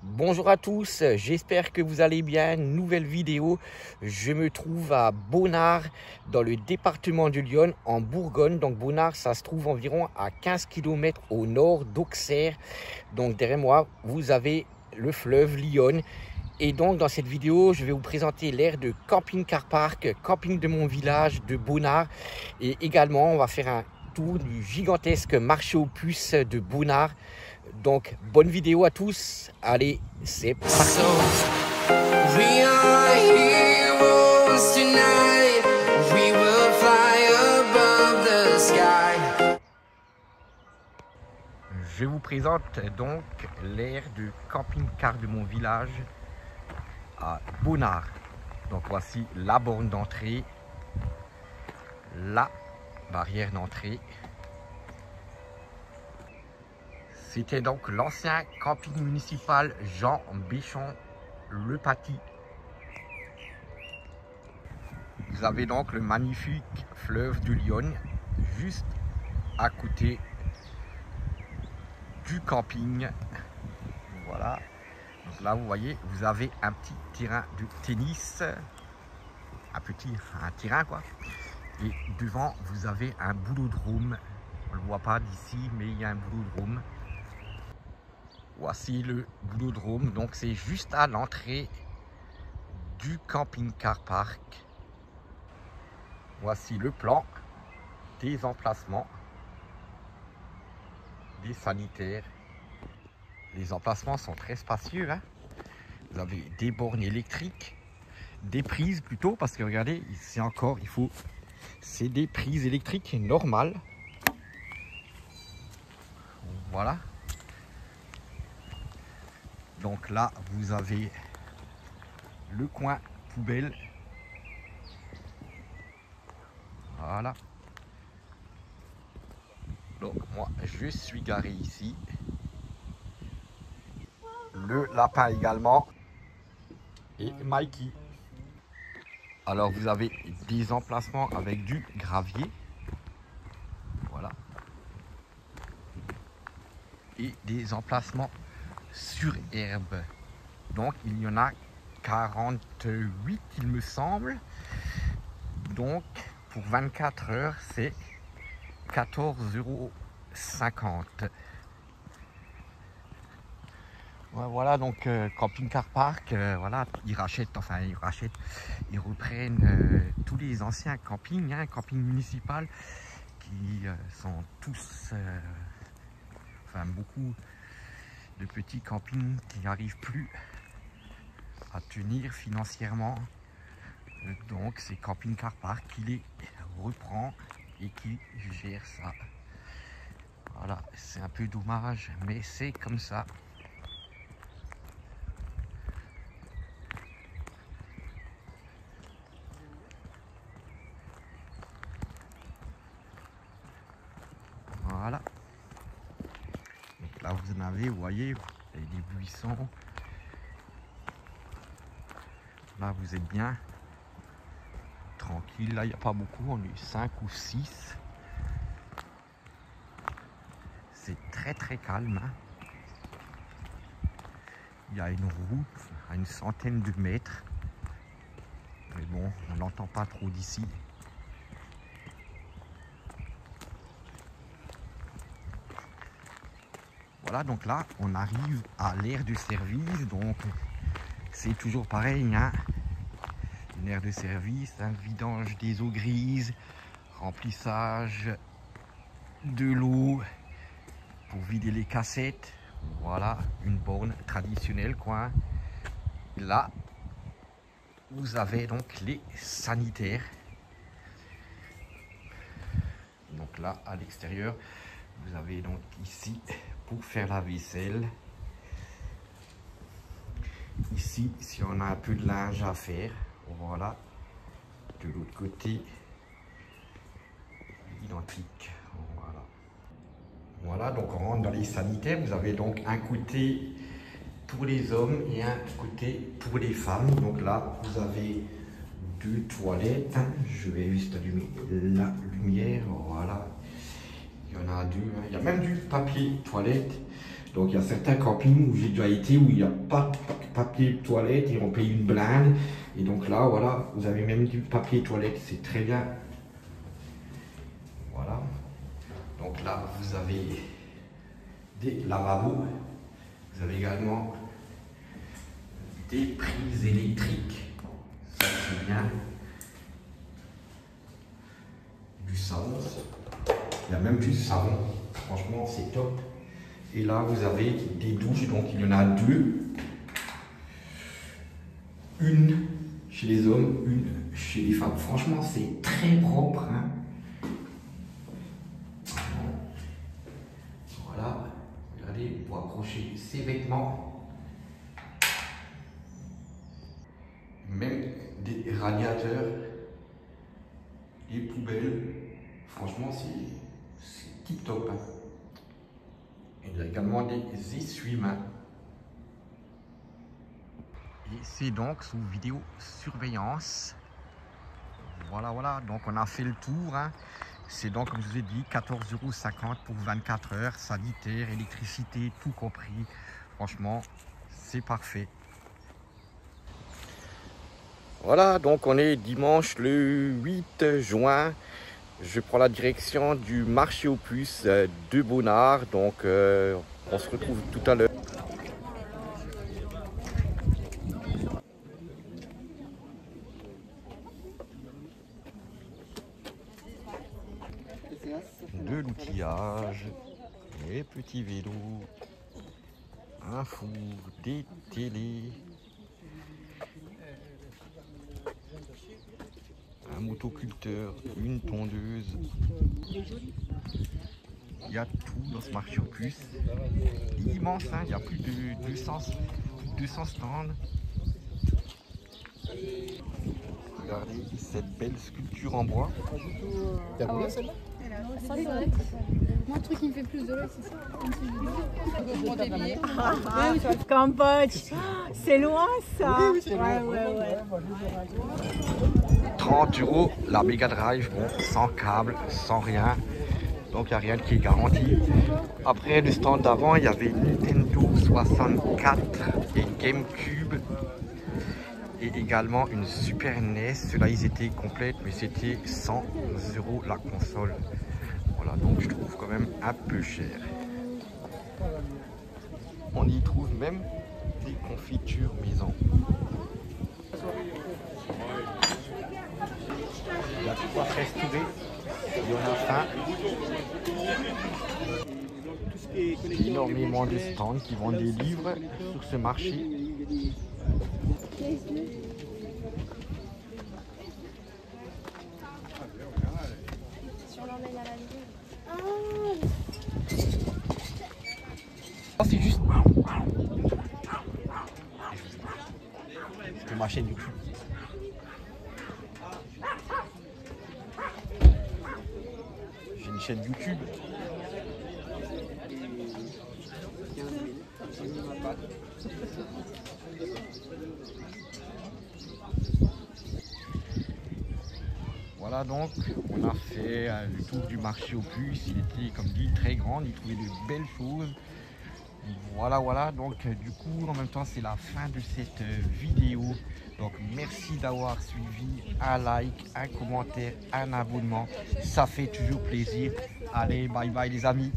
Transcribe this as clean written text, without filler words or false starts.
Bonjour à tous, j'espère que vous allez bien. Nouvelle vidéo, je me trouve à Bonnard dans le département de Lyon en Bourgogne. Donc Bonnard, ça se trouve environ à 15 km au nord d'Auxerre. Donc derrière moi, vous avez le fleuve Lyon. Et donc dans cette vidéo, je vais vous présenter l'aire de Camping Car Park, camping de mon village de Bonnard. Et également, on va faire un tour du gigantesque marché aux puces de Bonnard. Donc bonne vidéo à tous, allez c'est parti. Je vous présente donc l'aire de camping-car de mon village à Bonnard. Donc voici la borne d'entrée, la barrière d'entrée. C'était donc l'ancien camping municipal Jean Béchon Le Paty. Vous avez donc le magnifique fleuve du Lyon juste à côté du camping. Voilà. Donc là vous voyez, vous avez un petit terrain de tennis, un terrain quoi. Et devant vous avez un boulodrome. On ne le voit pas d'ici, mais il y a un boulodrome. Voici le boulodrome, donc c'est juste à l'entrée du camping-car park. Voici le plan des emplacements, des sanitaires. Les emplacements sont très spacieux, hein. Vous avez des bornes électriques, des prises plutôt, parce que regardez, ici encore, c'est des prises électriques normales. Voilà. Donc là, vous avez le coin poubelle. Voilà. Donc moi, je suis garé ici. Le lapin également. Et Mikey. Alors vous avez des emplacements avec du gravier. Voilà. Et des emplacements sur herbe. Donc il y en a 48 il me semble. Donc pour 24 heures c'est 14,50 €. Ouais, voilà donc Camping Car Park, voilà, ils reprennent tous les anciens campings, hein, camping municipal qui sont tous, beaucoup de petits campings qui n'arrivent plus à tenir financièrement. Donc c'est Camping Car Park qui les reprend et qui gère ça. Voilà, c'est un peu dommage, mais c'est comme ça. Voilà. Donc là vous en avez, vous voyez, vous avez des buissons. Là vous êtes bien tranquille, là il n'y a pas beaucoup, on est 5 ou 6. C'est très calme, hein. Il y a une route à une centaine de mètres. Mais bon, on n'entend pas trop d'ici. Voilà, donc là, on arrive à l'aire de service. Donc, c'est toujours pareil, hein. Une aire de service, un vidange des eaux grises, remplissage de l'eau pour vider les cassettes. Voilà, une borne traditionnelle, quoi. Là, vous avez donc les sanitaires. Donc là, à l'extérieur, vous avez donc ici pour faire la vaisselle. Ici, si on a un peu de linge à faire, voilà. De l'autre côté, identique. Voilà. Voilà, donc on rentre dans les sanitaires. Vous avez donc un côté pour les hommes et un côté pour les femmes. Donc là, vous avez deux toilettes. Je vais juste allumer la lumière. Voilà. Il y en a deux. Il y a même du papier toilette. Donc il y a certains campings où j'ai déjà été où il n'y a pas de papier toilette et on paye une blinde. Et donc là, voilà, vous avez même du papier toilette, c'est très bien. Voilà. Donc là, vous avez des lavabos. Vous avez également des prises électriques. Ça, c'est bien. Du savon. Il y a même du savon. Franchement, c'est top. Et là, vous avez des douches. Donc, il y en a deux. Une chez les hommes, une chez les femmes. Franchement, c'est très propre. Hein. Voilà. Regardez, pour accrocher ses vêtements. Même des radiateurs, des poubelles. Franchement, c'est tip top. Hein. Il y a également des essuie-mains. Et c'est donc sous vidéosurveillance. Voilà, donc on a fait le tour. Hein. C'est donc, comme je vous ai dit, 14,50 € pour 24 heures, sanitaire, électricité, tout compris. Franchement, c'est parfait. Voilà, donc on est dimanche le 8 juin. Je prends la direction du marché aux puces de Bonnard. Donc on se retrouve tout à l'heure. De l'outillage, les petits vélos, un four, des télés, un motoculteur, une tondeuse. Il y a tout dans ce marché aux puces. Il est immense, hein, il y a plus de 200 stands. Regardez cette belle sculpture en bois. T'as combien celle-là? Moi, le truc qui me fait plus de l'œil, c'est ça. Cambodge, c'est loin ça. Oui, c'est ouais, vrai. ouais. 30 € la Mega Drive, bon, sans câble, sans rien. Donc il n'y a rien qui est garanti. Après le stand d'avant, il y avait Nintendo 64 et GameCube. Et également une Super NES. Ceux-là, ils étaient complètes, mais c'était 100 € la console. Voilà, donc je trouve quand même un peu cher. On y trouve même des confitures maison. Il y a de quoi se restaurer. Il y en a faim. Énormément de stands qui vendent des livres sur ce marché. Oh, c'est juste. C'est ma chaîne YouTube. J'ai une chaîne YouTube. Voilà, donc on a fait le tour du marché aux puces. Il était, comme dit, très grand. Il trouvait de belles choses. Voilà, donc du coup en même temps c'est la fin de cette vidéo. Donc merci d'avoir suivi. Un like, un commentaire, un abonnement, ça fait toujours plaisir. Allez, bye bye les amis.